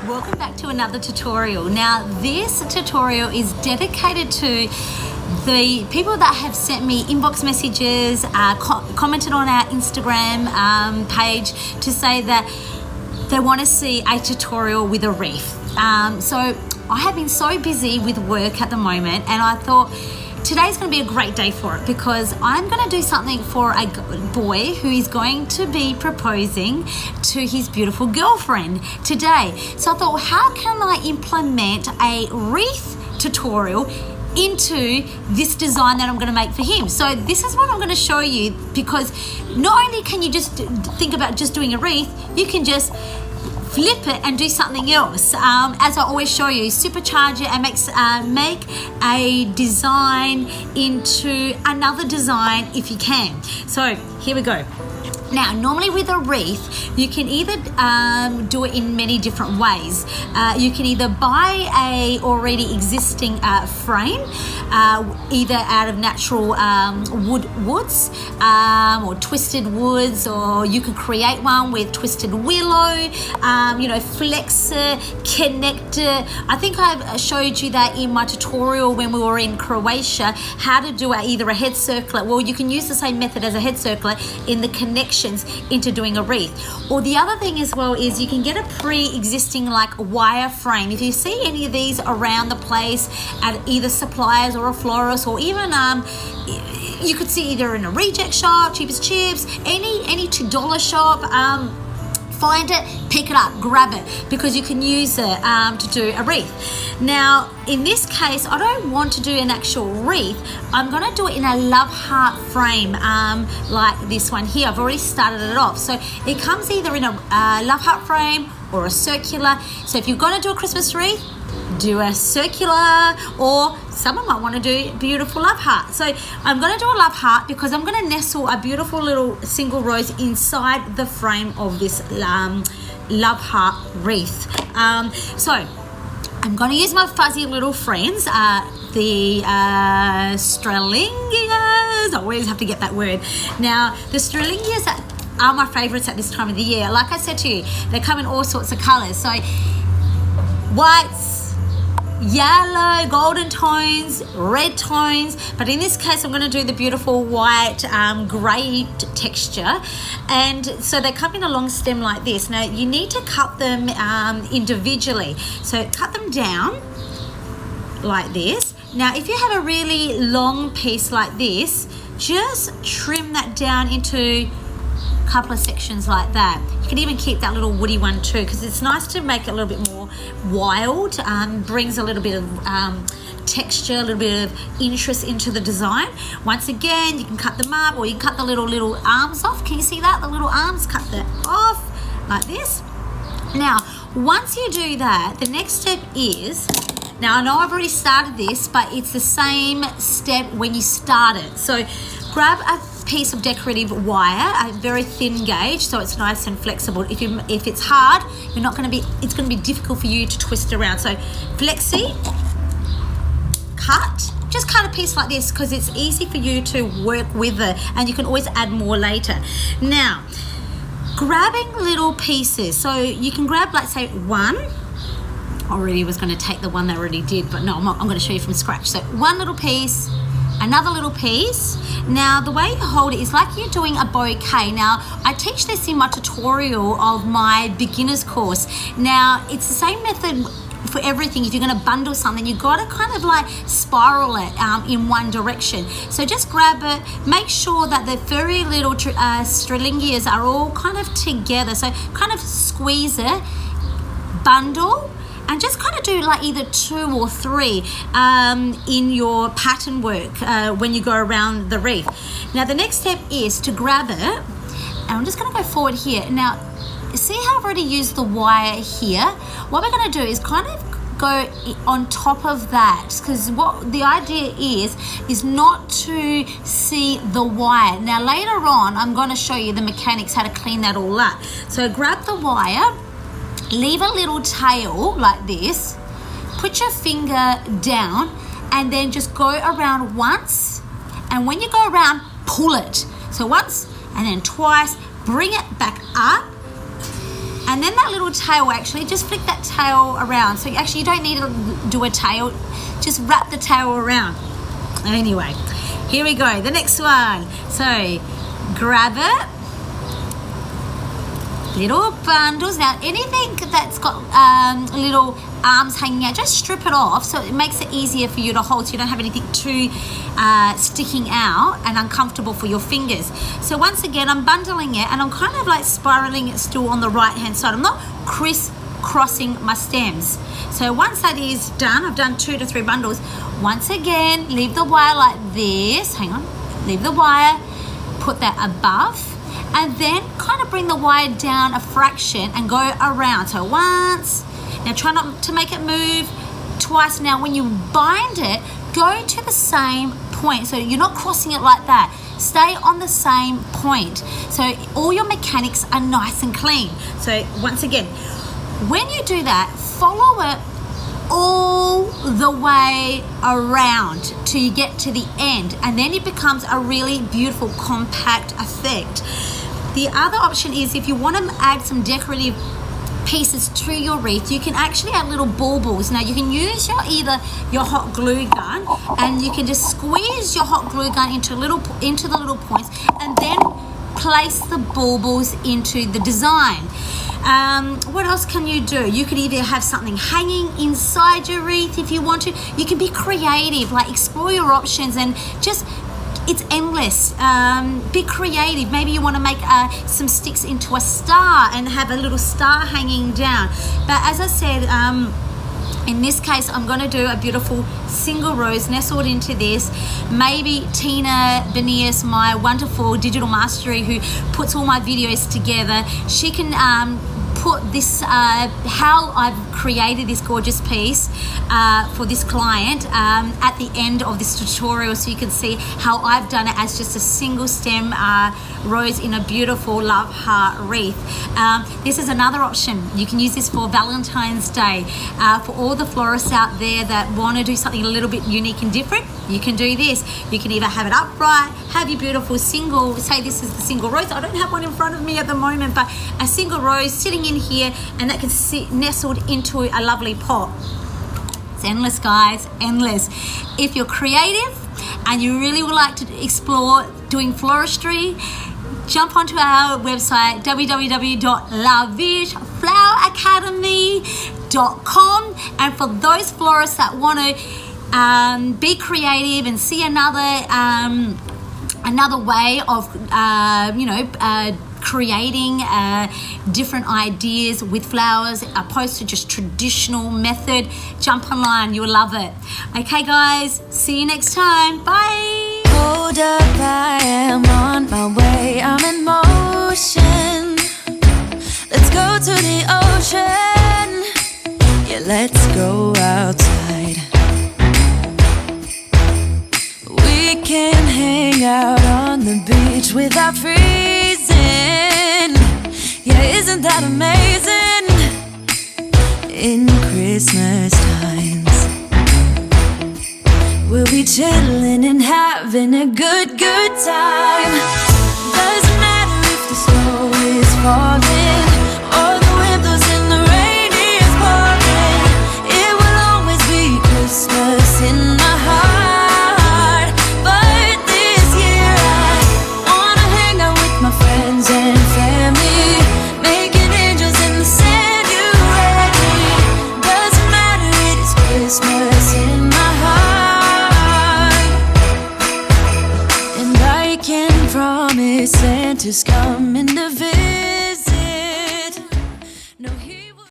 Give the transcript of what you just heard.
Welcome back to another tutorial. Now this tutorial is dedicated to the people that have sent me inbox messages, commented on our Instagram page to say that they want to see a tutorial with a wreath. So I have been so busy with work at the moment, and I thought today's going to be a great day for it because I'm going to do something for a boy who is going to be proposing to his beautiful girlfriend today. So I thought, well, how can I implement a wreath tutorial into this design that I'm going to make for him? So this is what I'm going to show you, because not only can you just think about just doing a wreath, you can just flip it and do something else. As I always show you, supercharge it and make a design into another design if you can. So here we go. Now, normally with a wreath, you can either do it in many different ways. You can either buy a already existing frame, either out of natural woods or twisted woods, or you can create one with twisted willow, flexor, connector. I think I've showed you that in my tutorial when we were in Croatia, how to do either a head circlet. Well, you can use the same method as a head circlet in the connection into doing a wreath. Or the other thing as well is you can get a pre-existing like wire frame. If you see any of these around the place at either suppliers or a florist, or even you could see either in a reject shop, Cheapest Chips, any $2 shop, find it, pick it up, grab it, because you can use it to do a wreath. Now, in this case, I don't want to do an actual wreath. I'm going to do it in a love heart frame like this one here. I've already started it off. So it comes either in a love heart frame or a circular. So if you're going to do a Christmas wreath, do a circular, or someone might want to do a beautiful love heart. So I'm going to do a love heart because I'm going to nestle a beautiful little single rose inside the frame of this love heart wreath. So I'm going to use my fuzzy little friends, the Strellingias. I always have to get that word. Now, the Strellingias are my favorites at this time of the year. Like I said to you, they come in all sorts of colors. So whites, yellow, golden tones, red tones, but in this case I'm going to do the beautiful white grey texture. And so they come in a long stem like this. Now you need to cut them individually, so cut them down like this. Now if you have a really long piece like this, just trim that down into a couple of sections like that. You can even keep that little woody one too, because it's nice to make it a little bit more wild, brings a little bit of texture, a little bit of interest into the design. Once again, you can cut them up, or you can cut the little arms off. Can you see that? The little arms, cut that off like this. Now, once you do that, the next step is, now I know I've already started this, but it's the same step when you start it. So grab a piece of decorative wire, a very thin gauge, so it's nice and flexible. If it's hard, it's going to be difficult for you to twist around. So flexi, just cut a piece like this, because it's easy for you to work with it, and you can always add more later. Now, grabbing little pieces, so you can grab, like say, one. Already was going to take the one that I already did, but no, I'm going to show you from scratch. So one little piece, another little piece. Now the way you hold it is like you're doing a bouquet. Now I teach this in my tutorial of my beginner's course. Now it's the same method for everything. If you're going to bundle something, you've got to kind of like spiral it in one direction. So just grab it, make sure that the very little Strellingias are all kind of together. So kind of squeeze it, bundle, and just kind of do like either 2 or 3 in your pattern work when you go around the wreath. Now the next step is to grab it, and I'm just going to go forward here. Now see how I've already used the wire here? What we're going to do is kind of go on top of that, because what the idea is not to see the wire. Now later on I'm going to show you the mechanics, how to clean that all up. So grab the wire, leave a little tail like this, put your finger down, and then just go around once, and when you go around, pull it. So once and then twice, bring it back up, And then that little tail, actually, just flick that tail around. So actually you don't need to do a tail, just wrap the tail around. Anyway, here we go, the next one. So grab it, little bundles. Now anything that's got little arms hanging out, just strip it off so it makes it easier for you to hold, so you don't have anything too sticking out and uncomfortable for your fingers. So once again, I'm bundling it and I'm kind of like spiraling it still on the right hand side. I'm not crisscrossing my stems. So once that is done, I've done 2 to 3 bundles. Once again, leave the wire like this. Hang on, leave the wire, put that above, and then kind of bring the wire down a fraction and go around. So once, now try not to make it move. Twice. Now when you bind it, go to the same point. So you're not crossing it like that. Stay on the same point. So all your mechanics are nice and clean. So once again, when you do that, follow it all the way around till you get to the end, and then it becomes a really beautiful compact effect. The other option is if you want to add some decorative pieces to your wreath, you can actually add little baubles. Now you can use either your hot glue gun, and you can just squeeze your hot glue gun into the little points, and then place the baubles into the design. What else can you do? You could either have something hanging inside your wreath if you want to. You can be creative, like explore your options, and just, it's endless. Be creative. Maybe you want to make some sticks into a star and have a little star hanging down. But as I said, in this case, I'm going to do a beautiful single rose nestled into this. Maybe Tina Benias, my wonderful digital mastery who puts all my videos together, she can put this, how I've created this gorgeous piece for this client at the end of this tutorial, so you can see how I've done it as just a single stem rose in a beautiful love heart wreath. This is another option. You can use this for Valentine's Day. For all the florists out there that want to do something a little bit unique and different, you can do this. You can either have it upright, have your beautiful single, say this is the single rose. I don't have one in front of me at the moment, but a single rose sitting in here, and that can sit nestled into a lovely pot. It's endless, guys, endless. If you're creative and you really would like to explore doing floristry, jump onto our website www.laavish-love-academy.com, and for those florists that want to be creative and see another way of creating different ideas with flowers opposed to just traditional method, jump online, you'll love it. Okay guys, see you next time, bye. Hold up, I am on my way, I'm in motion. Let's go to the ocean, yeah, let's go outside. We can hang out on the beach without freezing. Yeah, isn't that amazing? In Christmas times, we'll be chilling and having a good time. Doesn't matter if the snow is falling or the wind blows and the rain is pouring. It will always be Christmas in my heart. But this year I wanna hang out with my friends and family, making angels in the sand, you ready? Doesn't matter, it is Christmas in my heart. And I can promise Santa's coming to visit. No, he